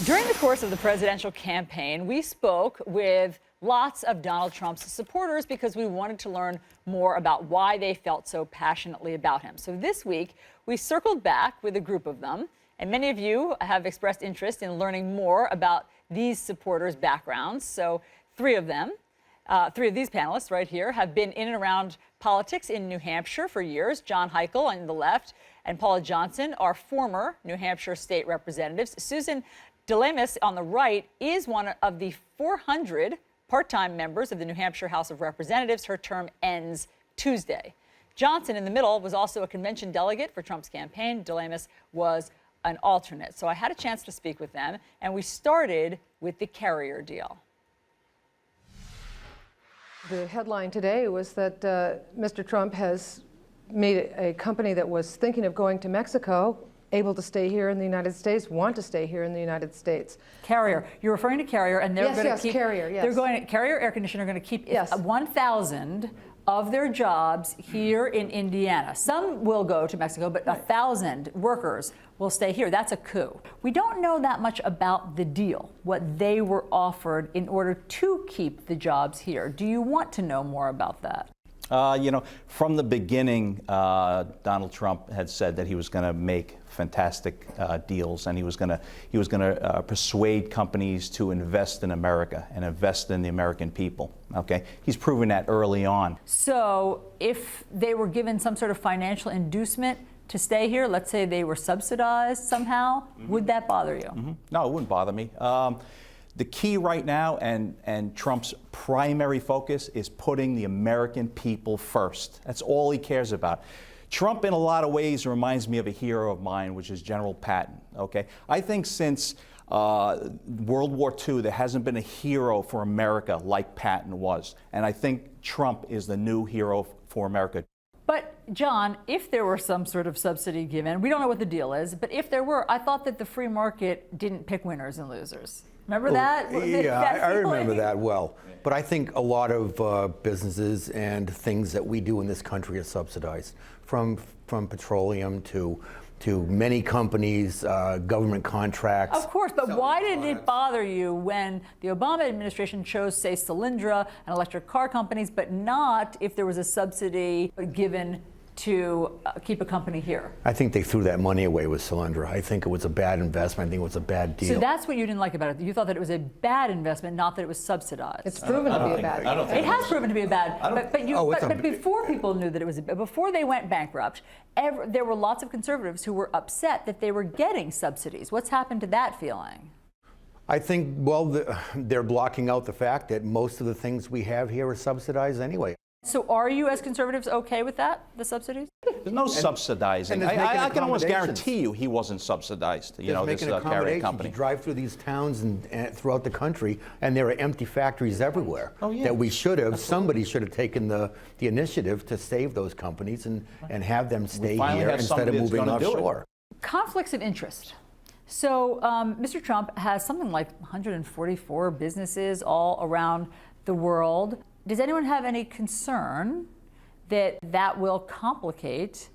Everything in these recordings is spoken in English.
During the course of the presidential campaign, we spoke with lots of Donald Trump's supporters because we wanted to learn more about why they felt so passionately about him. So this week, we circled back with a group of them, and many of you have expressed interest in learning more about these supporters' backgrounds. So three of these panelists right here have been in and around politics in New Hampshire for years. John Heichel on the left and Paula Johnson are former New Hampshire state representatives. Susan DeLemus on the right is one of the 400 part-time members of the New Hampshire House of Representatives. Her term ends Tuesday. Johnson in the middle was also a convention delegate for Trump's campaign. DeLemus was an alternate. So I had a chance to speak with them, and we started with the Carrier deal. The headline today was that Mr. Trump has made a company that was thinking of going to Mexico able to stay here in the United States, want to stay here in the United States. Carrier. You're referring to Carrier, and they're going to keep Carrier, yes. They're going to Carrier Air Conditioner are going to keep 1,000 of their jobs here in Indiana. Some will go to Mexico, but 1,000 workers will stay here. That's a coup. We don't know that much about the deal, what they were offered in order to keep the jobs here. Do you want to know more about that? From the beginning, Donald Trump had said that he was going to make fantastic deals, and he was going to persuade companies to invest in America and invest in the American people. Okay, he's proven that early on. So, if they were given some sort of financial inducement to stay here, let's say they were subsidized somehow, would that bother you? No, it wouldn't bother me. The key right now, and Trump's primary focus, is putting the American people first. That's all he cares about. Trump, in a lot of ways, reminds me of a hero of mine, which is General Patton. Okay, I think since World War II, there hasn't been a hero for America like Patton was, and I think Trump is the new hero for America. But, John, if there were some sort of subsidy given, we don't know what the deal is, but if there were, I thought that the free market didn't pick winners and losers. Remember that? Yeah, I remember that well. But I think a lot of businesses and things that we do in this country are subsidized, from petroleum to many companies, government contracts. Of course, but why did it bother you when the Obama administration chose, say, Solyndra and electric car companies, but not if there was a subsidy given to keep a company here? I think they threw that money away with Solyndra. I think it was a bad investment. I think it was a bad deal. So that's what you didn't like about it. You thought that it was a bad investment, not that it was subsidized. It's proven to be a bad investment. It has proven to be a bad. But before people knew that it was, before they went bankrupt, there were lots of conservatives who were upset that they were getting subsidies. What's happened to that feeling? I think, they're blocking out the fact that most of the things we have here are subsidized anyway. So are you, as conservatives, okay with that, the subsidies? There's no subsidizing. I can almost guarantee you he wasn't subsidized, this Carrier company. You drive through these towns and throughout the country, and there are empty factories everywhere that we should have, somebody should have taken the initiative to save those companies and have them stay here instead of moving offshore. Conflicts of interest. So Mr. Trump has something like 144 businesses all around the world. Does anyone have any concern that that will complicate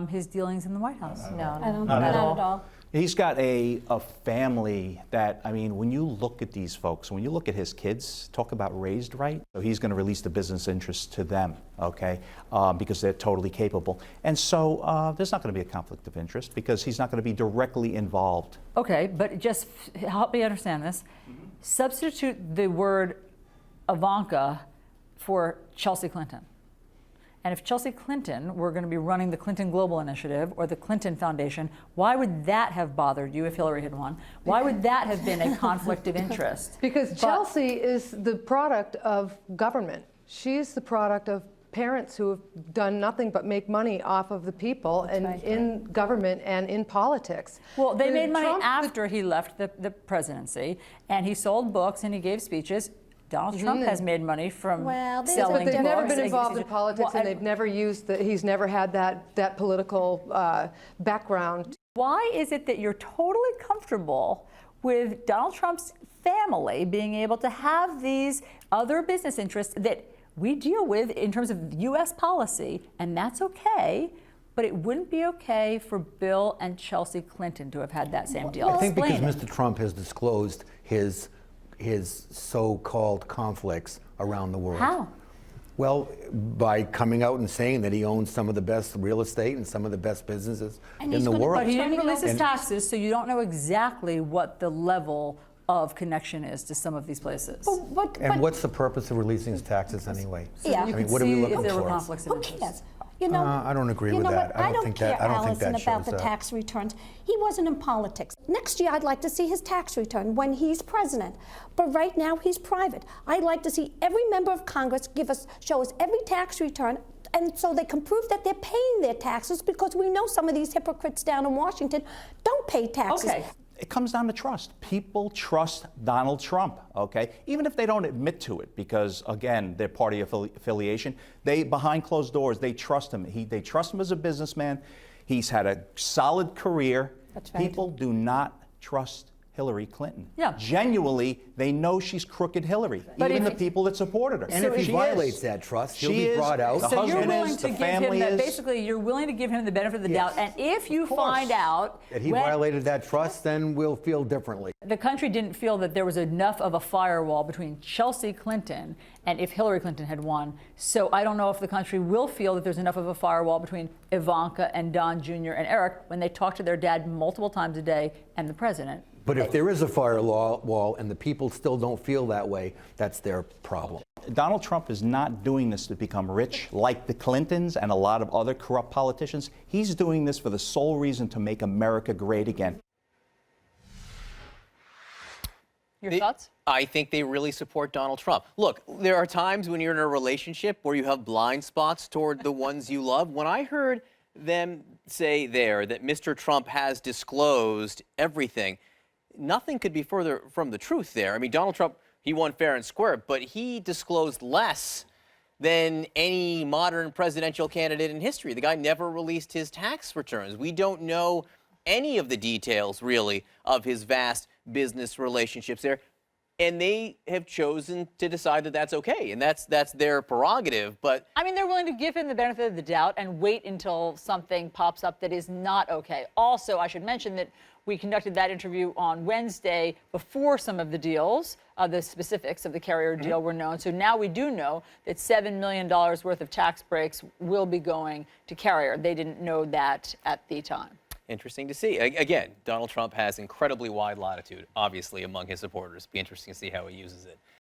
his dealings in the White House? No, not at all. He's got a family that, I mean, when you look at these folks, when you look at his kids, talk about raised right. So he's going to release the business interests to them, okay, because they're totally capable. And so there's not going to be a conflict of interest because he's not going to be directly involved. Okay, but just help me understand this. Substitute the word Ivanka for Chelsea Clinton. And if Chelsea Clinton were going to be running the Clinton Global Initiative or the Clinton Foundation, why would that have bothered you if Hillary had won? Why would that have been a conflict of interest? Because Chelsea is the product of government. She's the product of parents who have done nothing but make money off of the people in government and in politics. Well, they made money after he left the presidency, and he sold books and he gave speeches. Donald Trump has made money from selling but they've books. never been involved in politics, and they've never used he's never had that political background. Why is it that you're totally comfortable with Donald Trump's family being able to have these other business interests that we deal with in terms of U.S. policy, and that's okay, but it wouldn't be okay for Bill and Chelsea Clinton to have had that same deal. I think because Explain it. Mr. Trump has disclosed his so-called conflicts around the world. How? Well, by coming out and saying that he owns some of the best real estate and some of the best businesses And in he's the gonna- world. But he didn't Turning release his over- taxes, so you don't know exactly what the level of connection is to some of these places. And what's the purpose of releasing his taxes anyway? Yeah. I You mean, could what are we see looking if there were for? conflicts of Who interest. cares? You know, I don't agree you with know that. what? I don't think care, that Allison, about shows the that. tax returns. He wasn't in politics. Next year, I'd like to see his tax return when he's president. But right now, he's private. I'd like to see every member of Congress show us every tax return, and so they can prove that they're paying their taxes, because we know some of these hypocrites down in Washington don't pay taxes. Okay. It comes down to trust. People trust Donald Trump, okay? Even if they don't admit to it, because, again, they're party affiliation, they, behind closed doors, they trust him. They trust him as a businessman. He's had a solid career. That's right. People do not trust Hillary Clinton. Yeah. Genuinely, they know she's crooked Hillary, But even if- the people that supported her. And if he She violates is. that trust, he'll She be is. brought out. The So you're husband willing is, to the give him family that, is. basically, you're willing to give him the benefit of the doubt, and if you find out That he when- violated that trust, then we'll feel differently. the country didn't feel that there was enough of a firewall between Chelsea Clinton and if Hillary Clinton had won. So I don't know if the country will feel that there's enough of a firewall between Ivanka and Don Jr. and Eric when they talk to their dad multiple times a day and the president. But if there is a firewall and the people still don't feel that way, that's their problem. Donald Trump is not doing this to become rich like the Clintons and a lot of other corrupt politicians. He's doing this for the sole reason to make America great again. Your thoughts? I think they really support Donald Trump. Look, there are times when you're in a relationship where you have blind spots toward the ones you love. When I heard them say there that Mr. Trump has disclosed everything, nothing could be further from the truth there. I mean, Donald Trump, he won fair and square, but he disclosed less than any modern presidential candidate in history. The guy never released his tax returns. We don't know any of the details, really, of his vast business relationships there. And they have chosen to decide that that's okay, and that's their prerogative. But I mean, they're willing to give him the benefit of the doubt and wait until something pops up that is not okay. Also, I should mention that we conducted that interview on Wednesday before some of the deals, the specifics of the carrier deal were known. So now we do know that $7 million worth of tax breaks will be going to carrier. They didn't know that at the time. interesting to see. Again, Donald Trump has incredibly wide latitude, obviously, among his supporters. Be interesting to see how he uses it.